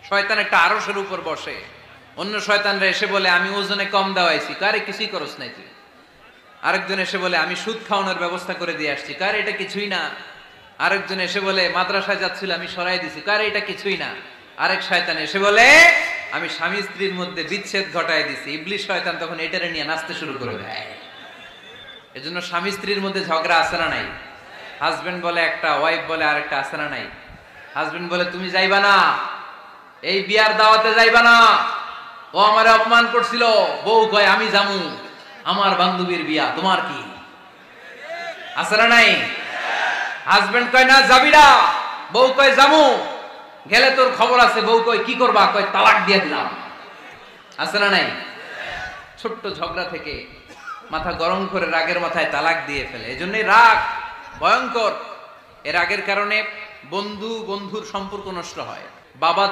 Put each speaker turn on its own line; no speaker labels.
শয়তান একটা আরশের উপর বসে, অন্য শয়তানরা এসে বলে আমি ওজনে কম দেওয়াইছি, কারে কিছুই করস নাই তুই। আরেকজন এসে বলে আমি সুদ খাওয়ানোর ব্যবস্থা করে দিয়ে আসছি, কারে এটা কিছুই না। আরেকজন এসে বলে মাদ্রাসায় যাচ্ছিল আমি সরাই দিছি, কারে এটা কিছুই না। আরেক শয়তান এসে বলে আমি স্বামী স্ত্রীর মধ্যে বিচ্ছেদ ঘটায় দিছি। ইবলিশ শয়তান তখন এটারে নিয়ে নাচতে শুরু করে দেয়। এজন্য স্বামী স্ত্রীর মধ্যে ঝগড়া আছে না নাই? হাজবেন্ড বলে একটা, ওয়াইফ বলে আরেকটা, আছে না নাই? হাজবেন্ড বলে তুমি যাইবা না, এই বিয়ার দাওয়াতে যাইবা না, ও আমারে অপমান করছিল। বউ কয় আমি যামু, আমার বান্ধবীর বিয়া, তোমার কি? আছে না নাই? হাজবেন্ড কয় না যাবি না, বউ কয় যামু, গেলে তোর খবর আছে। বউ কয় কি করবা? কয় তালাক দিয়ে দিলাম। আছে না নাই? ছোট্ট ঝগড়া থেকে মাথা গরম করে রাগের মাথায় তালাক দিয়ে ফেলে। এজন্যই রাগ ভয়ঙ্কর। এর রাগের কারণে বন্ধু বন্ধুর সম্পর্ক নষ্ট হয়, বাবা